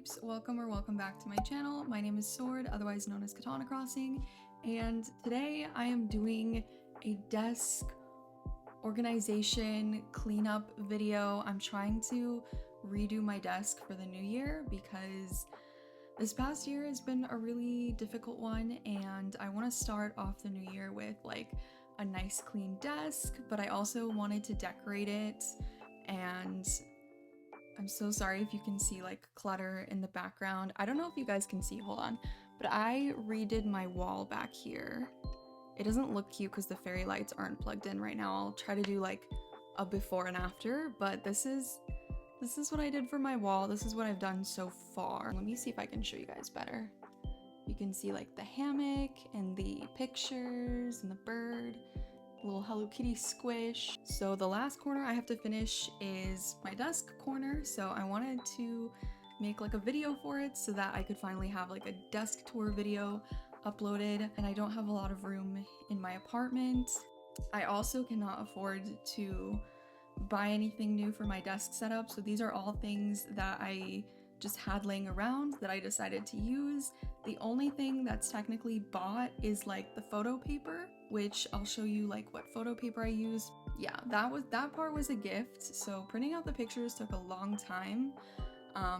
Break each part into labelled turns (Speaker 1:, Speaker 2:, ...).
Speaker 1: peeps, welcome back to my channel. My name is Sword, otherwise known as Katana Crossing, and today I am doing a desk organization cleanup video. I'm trying to redo my desk for the new year because this past year has been a really difficult one, and I want to start off the new year with like a nice clean desk, but I also wanted to decorate it. And I'm so sorry if you can see like clutter in the background. I don't know if you guys can see, hold on, but I redid my wall back here. It doesn't look cute because the fairy lights aren't plugged in right now. I'll try to do like a before and after, but this is what I did for my wall. This is what I've done so far. Let me see if I can show you guys better. You can see like the hammock and the pictures and the bird, little Hello Kitty squish. So the last corner I have to finish is my desk corner. So I wanted to make like a video for it so that I could finally have like a desk tour video uploaded, and I don't have a lot of room in my apartment. I also cannot afford to buy anything new for my desk setup, so these are all things that I just had laying around that I decided to use. The only thing that's technically bought is like the photo paper, which I'll show you like what photo paper I used. Yeah, that part was a gift, so printing out the pictures took a long time.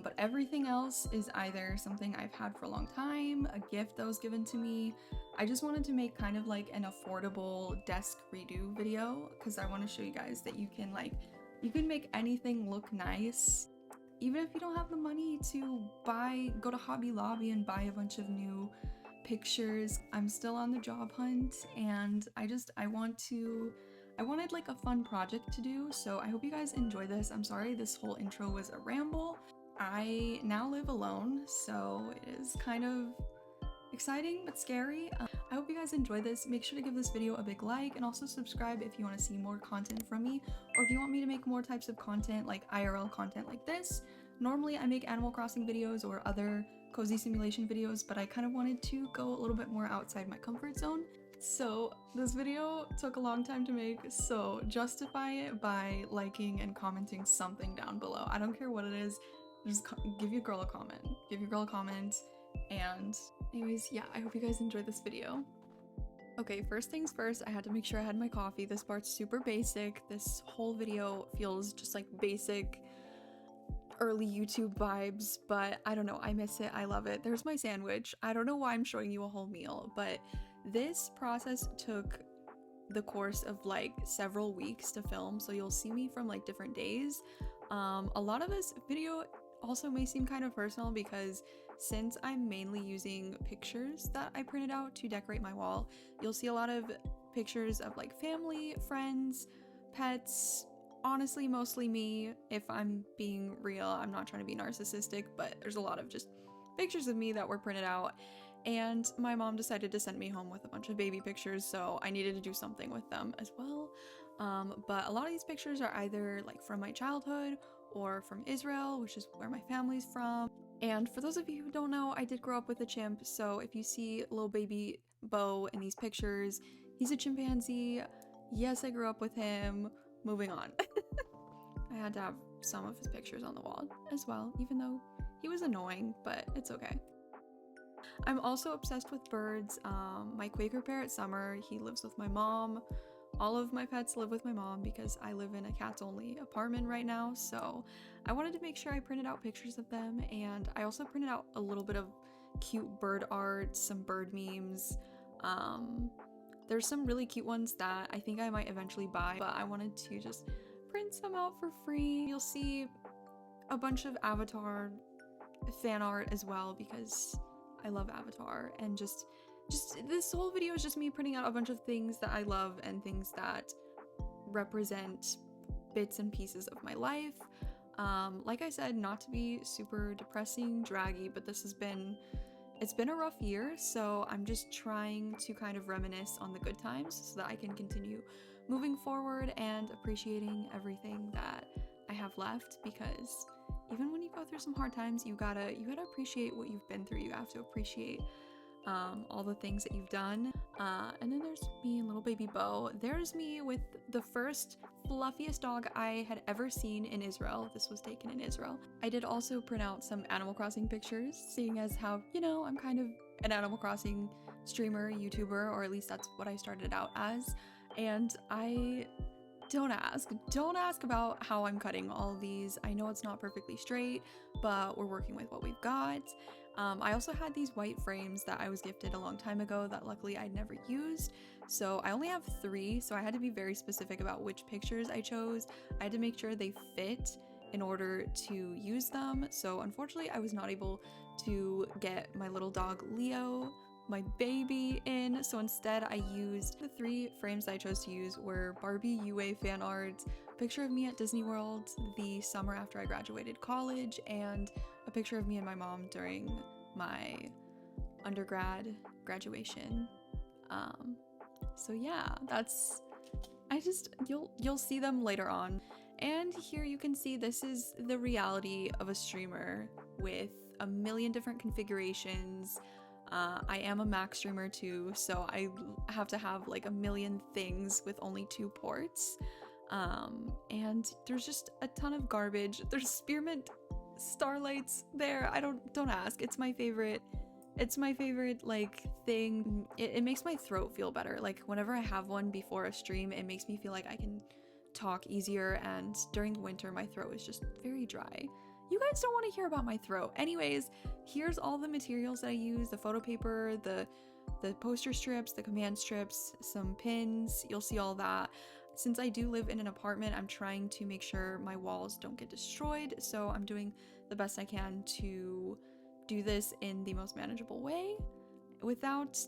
Speaker 1: But everything else is either something I've had for a long time, a gift that was given to me. I just wanted to make kind of like an affordable desk redo video because I want to show you guys that you can make anything look nice. Even if you don't have the money to go to Hobby Lobby and buy a bunch of new pictures. I'm still on the job hunt, and I wanted like a fun project to do, so I hope you guys enjoy this. I'm sorry this whole intro was a ramble. I now live alone, so it is kind of exciting but scary. I hope you guys enjoy this. Make sure to give this video a big like and also subscribe if you want to see more content from me, or if you want me to make more types of content like IRL content like this. Normally I make Animal Crossing videos or other cozy simulation videos, but I kind of wanted to go a little bit more outside my comfort zone. So this video took a long time to make, so justify it by liking and commenting something down below. I don't care what it is, just give your girl a comment. Give your girl a comment. And anyways, yeah, I hope you guys enjoy this video. Okay, first things first, I had to make sure I had my coffee. This part's super basic. This whole video feels just like basic early YouTube vibes, but I don't know, I miss it, I love it. There's my sandwich. I don't know why I'm showing you a whole meal, but this process took the course of like several weeks to film, so you'll see me from like different days. A lot of this video also may seem kind of personal because since I'm mainly using pictures that I printed out to decorate my wall, you'll see a lot of pictures of like family, friends, pets, honestly mostly me. If I'm being real, I'm not trying to be narcissistic, but there's a lot of just pictures of me that were printed out, and my mom decided to send me home with a bunch of baby pictures, so I needed to do something with them as well. But a lot of these pictures are either like from my childhood or from Israel, which is where my family's from. And for those of you who don't know, I did grow up with a chimp, so if you see little baby Bo in these pictures, he's a chimpanzee. Yes, I grew up with him. Moving on. I had to have some of his pictures on the wall as well, even though he was annoying, but it's okay. I'm also obsessed with birds. My Quaker parrot Summer, he lives with my mom. All of my pets live with my mom because I live in a cats only apartment right now, so I wanted to make sure I printed out pictures of them, and I also printed out a little bit of cute bird art, some bird memes. There's some really cute ones that I think I might eventually buy, but I wanted to just print some out for free. You'll see a bunch of Avatar fan art as well because I love Avatar, and just this whole video is just me printing out a bunch of things that I love and things that represent bits and pieces of my life. Like I said, not to be super depressing, draggy, but it's been a rough year, so I'm just trying to kind of reminisce on the good times so that I can continue moving forward and appreciating everything that I have left, because even when you go through some hard times, you gotta appreciate what you've been through. You have to appreciate all the things that you've done. And then there's me and little baby Bo. There's me with the first fluffiest dog I had ever seen in Israel. This was taken in Israel. I did also print out some Animal Crossing pictures, seeing as how, you know, I'm kind of an Animal Crossing streamer, YouTuber, or at least that's what I started out as. And don't ask about how I'm cutting all of these. I know it's not perfectly straight, but we're working with what we've got. I also had these white frames that I was gifted a long time ago that luckily I'd never used. So I only have 3, so I had to be very specific about which pictures I chose. I had to make sure they fit in order to use them. So unfortunately, I was not able to get my little dog Leo, my baby, in. So instead, I used the 3 frames I chose to use were Barbie UA fan art, a picture of me at Disney World the summer after I graduated college, and a picture of me and my mom during my undergrad graduation. So yeah, you'll see them later on. And here you can see this is the reality of a streamer with a million different configurations. I am a Mac streamer too, so I have to have like a million things with only 2 ports. And there's just a ton of garbage. There's spearmint starlights there. Don't ask. It's my favorite like thing. It makes my throat feel better. Like whenever I have one before a stream, it makes me feel like I can talk easier, and during the winter my throat is just very dry. You guys don't want to hear about my throat. Anyways, here's all the materials that I use: the photo paper, the poster strips, the command strips, some pins. You'll see all that. Since I do live in an apartment, I'm trying to make sure my walls don't get destroyed, so I'm doing the best I can to do this in the most manageable way without,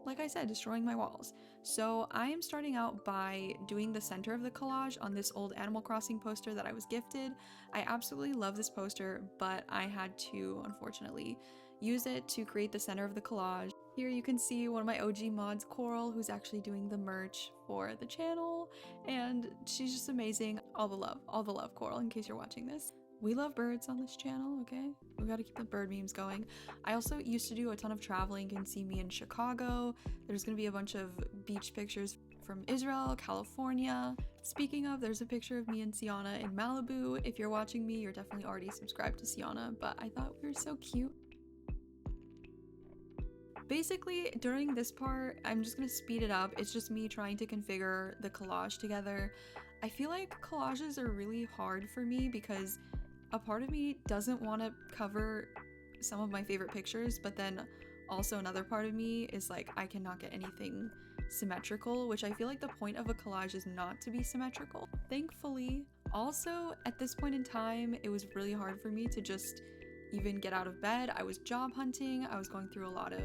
Speaker 1: like I said, destroying my walls. So I am starting out by doing the center of the collage on this old Animal Crossing poster that I was gifted. I absolutely love this poster, but I had to, unfortunately, use it to create the center of the collage. Here you can see one of my OG mods, Coral, who's actually doing the merch for the channel, and she's just amazing. All the love, Coral, in case you're watching this. We love birds on this channel, okay? We gotta keep the bird memes going. I also used to do a ton of traveling. You can see me in Chicago. There's gonna be a bunch of beach pictures from Israel, California. Speaking of, there's a picture of me and Sienna in Malibu. If you're watching me, you're definitely already subscribed to Sienna, but I thought we were so cute. Basically, during this part, I'm just gonna speed it up. It's just me trying to configure the collage together. I feel like collages are really hard for me because a part of me doesn't want to cover some of my favorite pictures, but then also another part of me is like, I cannot get anything symmetrical, which I feel like the point of a collage is not to be symmetrical. Thankfully, also at this point in time, it was really hard for me to just even get out of bed. I was job hunting, I was going through a lot of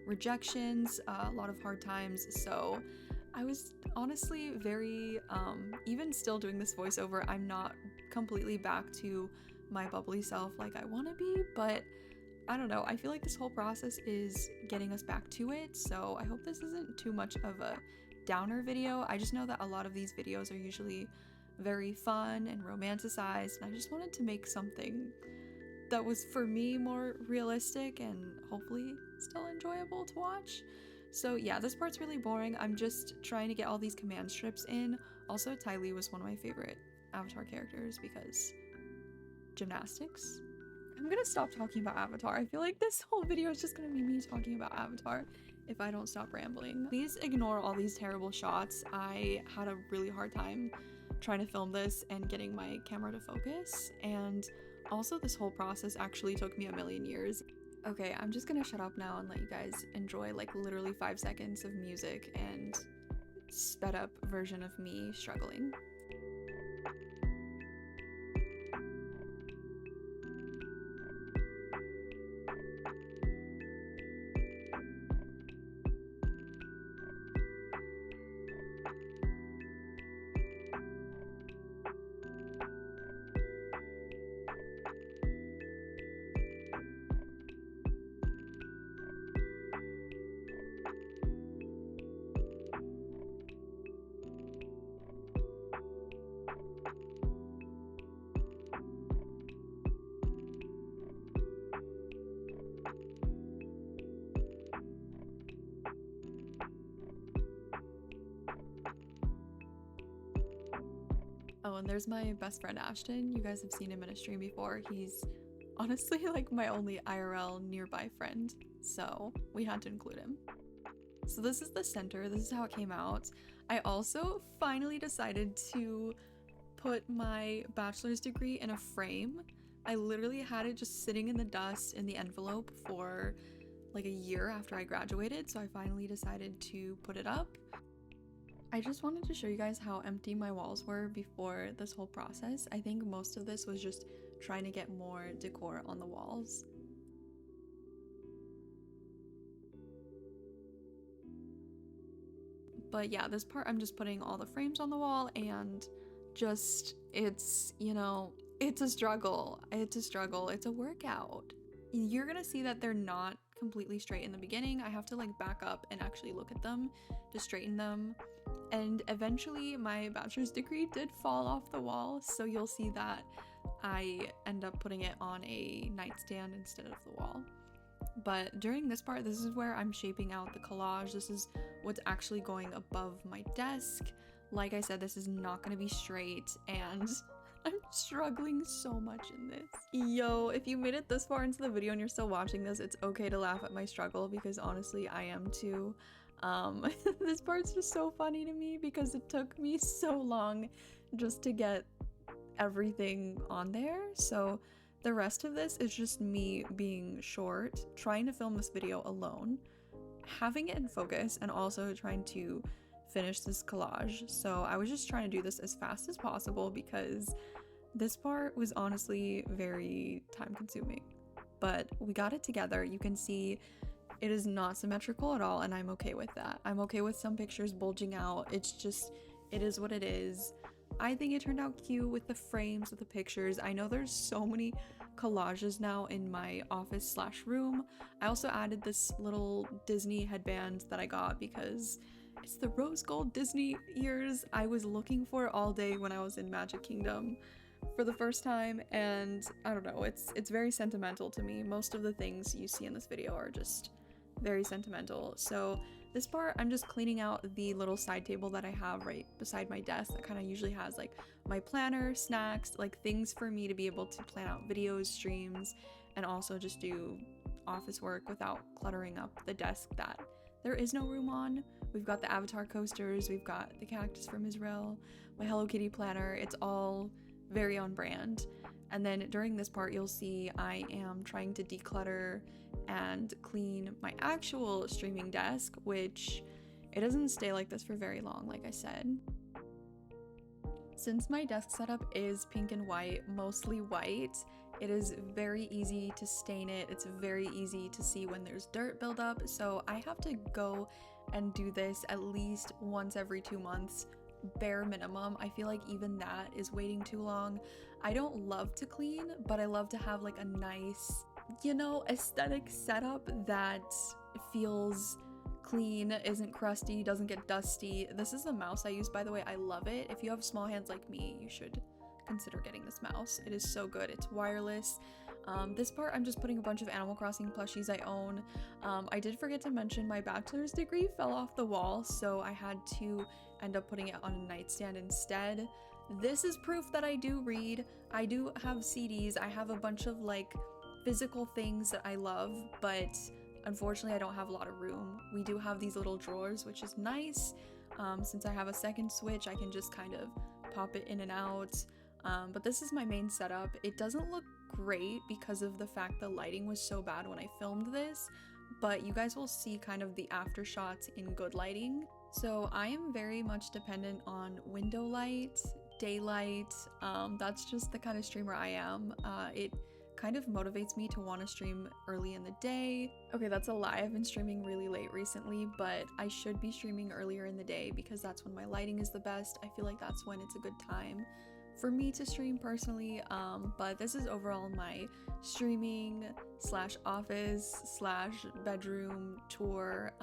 Speaker 1: rejections, a lot of hard times, so I was honestly very, even still doing this voiceover, I'm not completely back to my bubbly self like I want to be, but I don't know, I feel like this whole process is getting us back to it, so I hope this isn't too much of a downer video. I just know that a lot of these videos are usually very fun and romanticized, and I just wanted to make something that was, for me, more realistic and hopefully still enjoyable to watch. So yeah, this part's really boring. I'm just trying to get all these command strips in. Also, Ty Lee was one of my favorite Avatar characters because gymnastics. I'm gonna stop talking about Avatar. I feel like this whole video is just gonna be me talking about Avatar if I don't stop rambling. Please ignore all these terrible shots. I had a really hard time trying to film this and getting my camera to focus, and also this whole process actually took me a million years. Okay, I'm just gonna shut up now and let you guys enjoy like literally 5 seconds of music and sped up version of me struggling. and there's my best friend Ashton. You guys have seen him in a stream before. He's honestly like my only IRL nearby friend, so we had to include him. So this is the center. This is how it came out. I also finally decided to put my bachelor's degree in a frame. I literally had it just sitting in the dust in the envelope for like a year after I graduated, so I finally decided to put it up. I just wanted to show you guys how empty my walls were before this whole process. I think most of this was just trying to get more decor on the walls. But yeah, this part I'm just putting all the frames on the wall, and just, it's, you know, it's a struggle. It's a struggle. It's a workout. You're gonna see that they're not completely straight in the beginning. I have to like back up and actually look at them to straighten them. And eventually my bachelor's degree did fall off the wall, so you'll see that I end up putting it on a nightstand instead of the wall. But during this part, this is where I'm shaping out the collage. This is what's actually going above my desk. Like I said, this is not going to be straight, and I'm struggling so much in this. Yo, if you made it this far into the video and you're still watching this, it's okay to laugh at my struggle, because honestly, I am too. This part's just so funny to me because it took me so long just to get everything on there. So the rest of this is just me being short, trying to film this video alone, having it in focus, and also trying to finish this collage. So I was just trying to do this as fast as possible because this part was honestly very time consuming. But we got it together. You can see it is not symmetrical at all, and I'm okay with that. I'm okay with some pictures bulging out. It's just, it is what it is. I think it turned out cute with the frames, with the pictures. I know there's so many collages now in my office / room. I also added this little Disney headband that I got because it's the rose gold Disney ears I was looking for all day when I was in Magic Kingdom for the first time, and I don't know, it's very sentimental to me. Most of the things you see in this video are just very sentimental. So this part, I'm just cleaning out the little side table that I have right beside my desk that kind of usually has like my planner, snacks, like things for me to be able to plan out videos, streams, and also just do office work without cluttering up the desk that there is no room on. We've got the Avatar coasters, we've got the cactus from Israel, my Hello Kitty planner. It's all very on brand. And then during this part, you'll see I am trying to declutter and clean my actual streaming desk, which it doesn't stay like this for very long, like I said. Since my desk setup is pink and white, mostly white, it is very easy to stain it. It's very easy to see when there's dirt buildup, so I have to go and do this at least once every 2 months, bare minimum. I feel like even that is waiting too long. I don't love to clean, but I love to have like a nice, you know, aesthetic setup that feels clean, isn't crusty, doesn't get dusty. This is the mouse I use, by the way. I love it. If you have small hands like me, you should consider getting this mouse. It is so good. It's wireless. This part, I'm just putting a bunch of Animal Crossing plushies I own. I did forget to mention my bachelor's degree fell off the wall, so I had to end up putting it on a nightstand instead. This is proof that I do read. I do have CDs. I have a bunch of like physical things that I love, but unfortunately I don't have a lot of room. We do have these little drawers, which is nice. Since I have a second Switch, I can just kind of pop it in and out. But this is my main setup. It doesn't look great because of the fact the lighting was so bad when I filmed this, but you guys will see kind of the after shots in good lighting. So I am very much dependent on window light, daylight. That's just the kind of streamer I am. It kind of motivates me to want to stream early in the day. Okay, that's a lie. I've been streaming really late recently, but I should be streaming earlier in the day because that's when my lighting is the best. I feel like that's when it's a good time for me to stream personally. But this is overall my streaming / office / bedroom tour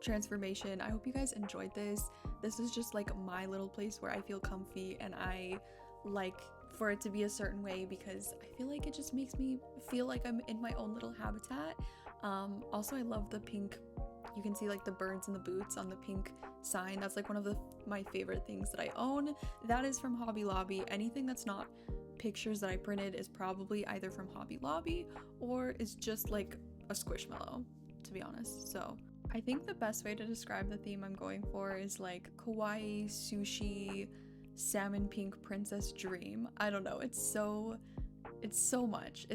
Speaker 1: transformation. I hope you guys enjoyed this. This is just like my little place where I feel comfy, and I like for it to be a certain way because I feel like it just makes me feel like I'm in my own little habitat. Also, I love the pink You can see like the birds and the boots on the pink sign. That's like one of my favorite things that I own. That is from Hobby Lobby. Anything that's not pictures that I printed is probably either from Hobby Lobby or is just like a squishmallow, to be honest. So I think the best way to describe the theme I'm going for is like kawaii, sushi, salmon pink princess dream. I don't know, it's so much,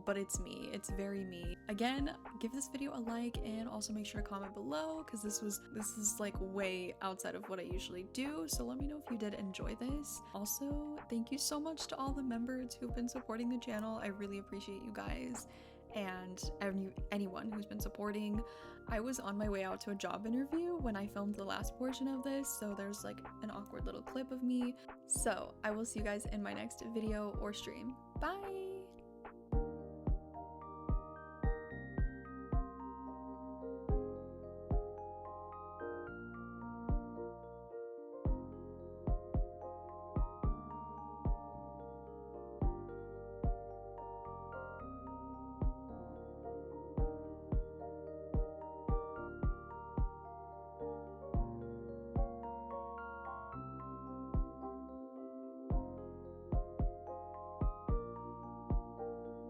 Speaker 1: but it's me. It's very me. Again, give this video a like and also make sure to comment below because this is like way outside of what I usually do, so let me know if you did enjoy this. Also, thank you so much to all the members who've been supporting the channel. I really appreciate you guys and anyone who's been supporting. I was on my way out to a job interview when I filmed the last portion of this, so there's like an awkward little clip of me. So I will see you guys in my next video or stream. Bye!